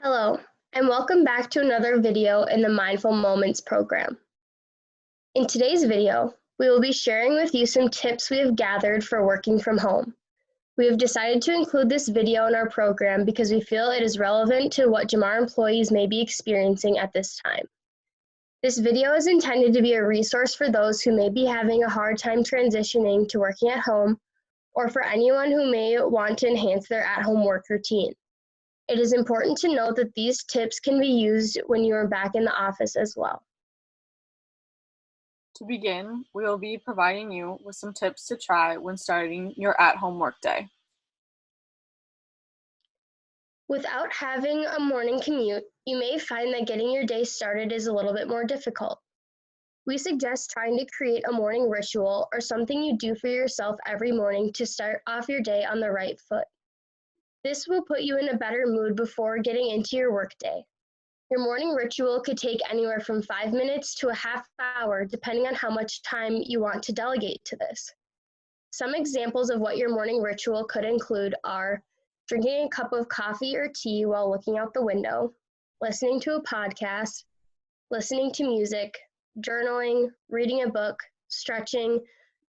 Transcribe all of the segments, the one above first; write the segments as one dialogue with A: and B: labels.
A: Hello, and welcome back to another video in the Mindful Moments program. In today's video, we will be sharing with you some tips we have gathered for working from home. We have decided to include this video in our program because we feel it is relevant to what Jamar employees may be experiencing at this time. This video is intended to be a resource for those who may be having a hard time transitioning to working at home, or for anyone who may want to enhance their at-home work routine. It is important to note that these tips can be used when you are back in the office as well.
B: To begin, we will be providing you with some tips to try when starting your at-home workday.
A: Without having a morning commute, you may find that getting your day started is a little bit more difficult. We suggest trying to create a morning ritual or something you do for yourself every morning to start off your day on the right foot. This will put you in a better mood before getting into your workday. Your morning ritual could take anywhere from 5 minutes to a half hour, depending on how much time you want to delegate to this. Some examples of what your morning ritual could include are drinking a cup of coffee or tea while looking out the window, listening to a podcast, listening to music, journaling, reading a book, stretching,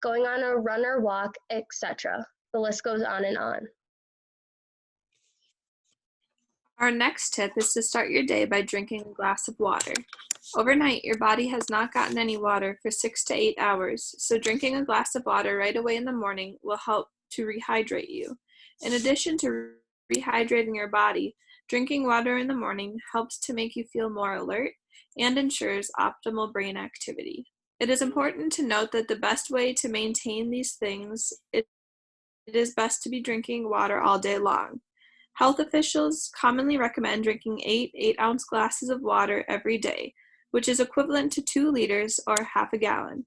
A: going on a run or walk, etc. The list goes on and on.
C: Our next tip is to start your day by drinking a glass of water. Overnight, your body has not gotten any water for 6 to 8 hours, so drinking a glass of water right away in the morning will help to rehydrate you. In addition to rehydrating your body, drinking water in the morning helps to make you feel more alert and ensures optimal brain activity. It is important to note that the best way to maintain these things, it is best to be drinking water all day long. Health officials commonly recommend drinking 8 8-ounce glasses of water every day, which is equivalent to 2 liters or half a gallon.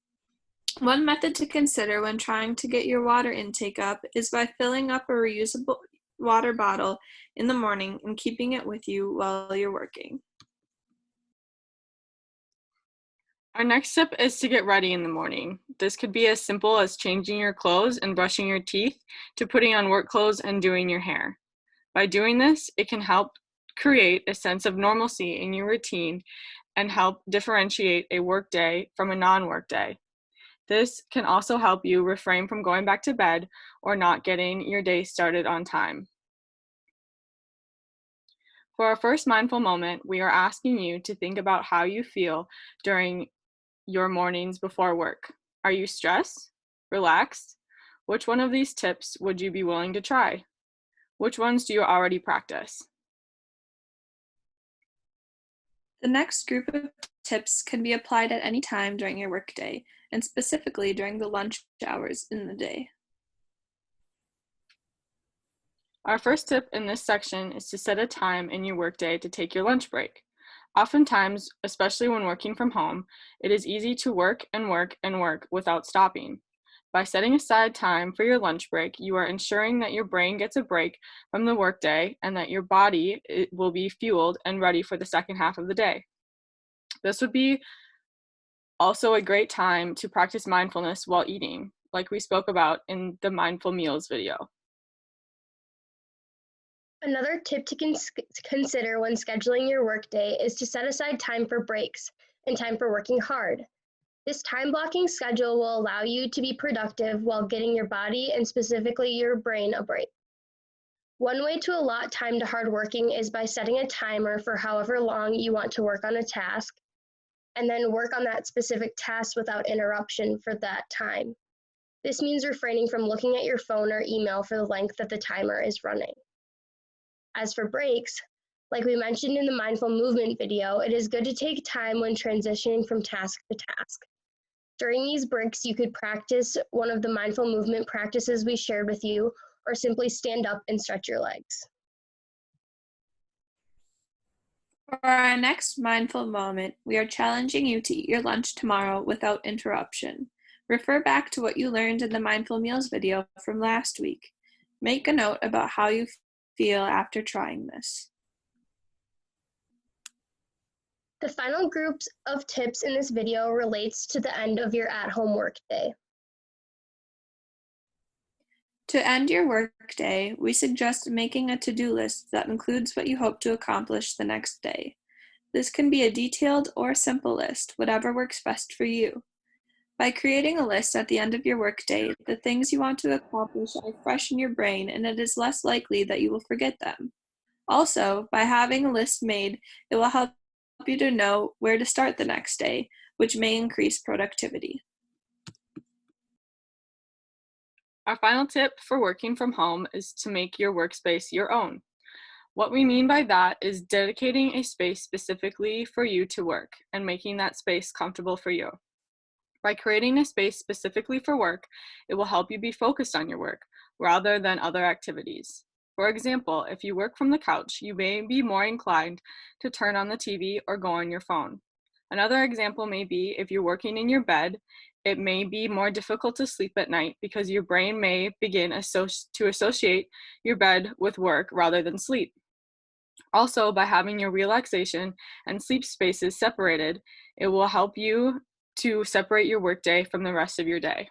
C: One method to consider when trying to get your water intake up is by filling up a reusable water bottle in the morning and keeping it with you while you're working.
B: Our next tip is to get ready in the morning. This could be as simple as changing your clothes and brushing your teeth to putting on work clothes and doing your hair. By doing this, it can help create a sense of normalcy in your routine and help differentiate a work day from a non-work day. This can also help you refrain from going back to bed or not getting your day started on time. For our first mindful moment, we are asking you to think about how you feel during your mornings before work. Are you stressed? Relaxed? Which one of these tips would you be willing to try? Which ones do you already practice?
C: The next group of tips can be applied at any time during your workday, and specifically during the lunch hours in the day.
B: Our first tip in this section is to set a time in your workday to take your lunch break. Oftentimes, especially when working from home, it is easy to work and work and work without stopping. By setting aside time for your lunch break, you are ensuring that your brain gets a break from the workday and that your body will be fueled and ready for the second half of the day. This would be also a great time to practice mindfulness while eating, like we spoke about in the Mindful Meals video.
A: Another tip to consider when scheduling your workday is to set aside time for breaks and time for working hard. This time blocking schedule will allow you to be productive while getting your body and specifically your brain a break. One way to allot time to hard working is by setting a timer for however long you want to work on a task, and then work on that specific task without interruption for that time. This means refraining from looking at your phone or email for the length that the timer is running. As for breaks, like we mentioned in the mindful movement video, it is good to take time when transitioning from task to task. During these breaks, you could practice one of the mindful movement practices we shared with you, or simply stand up and stretch your legs.
C: For our next mindful moment, we are challenging you to eat your lunch tomorrow without interruption. Refer back to what you learned in the Mindful Meals video from last week. Make a note about how you feel after trying this.
A: The final group of tips in this video relates to the end of your at-home workday.
C: To end your workday, we suggest making a to-do list that includes what you hope to accomplish the next day. This can be a detailed or simple list, whatever works best for you. By creating a list at the end of your workday, the things you want to accomplish are fresh in your brain and it is less likely that you will forget them. Also, by having a list made, it will help you to know where to start the next day, which may increase productivity.
B: Our final tip for working from home is to make your workspace your own. What we mean by that is dedicating a space specifically for you to work and making that space comfortable for you. By creating a space specifically for work, it will help you be focused on your work rather than other activities. For example, if you work from the couch, you may be more inclined to turn on the TV or go on your phone. Another example may be if you're working in your bed, it may be more difficult to sleep at night because your brain may begin to associate your bed with work rather than sleep. Also, by having your relaxation and sleep spaces separated, it will help you to separate your workday from the rest of your day.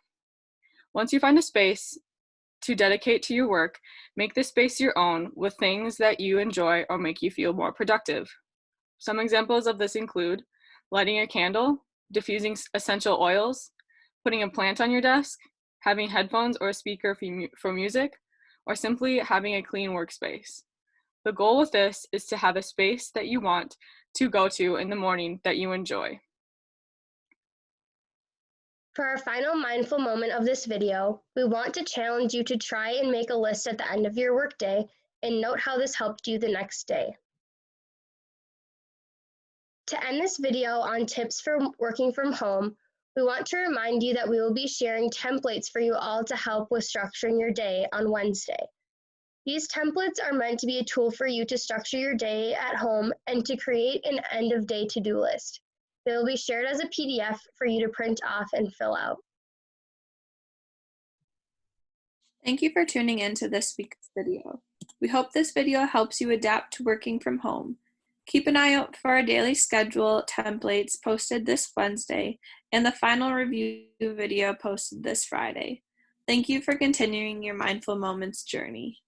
B: Once you find a space to dedicate to your work, make this space your own with things that you enjoy or make you feel more productive. Some examples of this include lighting a candle, diffusing essential oils, putting a plant on your desk, having headphones or a speaker for music, or simply having a clean workspace. The goal with this is to have a space that you want to go to in the morning that you enjoy.
A: For our final mindful moment of this video, we want to challenge you to try and make a list at the end of your workday and note how this helped you the next day. To end this video on tips for working from home, we want to remind you that we will be sharing templates for you all to help with structuring your day on Wednesday. These templates are meant to be a tool for you to structure your day at home and to create an end-of-day to-do list. They will be shared as a PDF for you to print off and fill out.
C: Thank you for tuning in to this week's video. We hope this video helps you adapt to working from home. Keep an eye out for our daily schedule templates posted this Wednesday and the final review video posted this Friday. Thank you for continuing your Mindful Moments journey.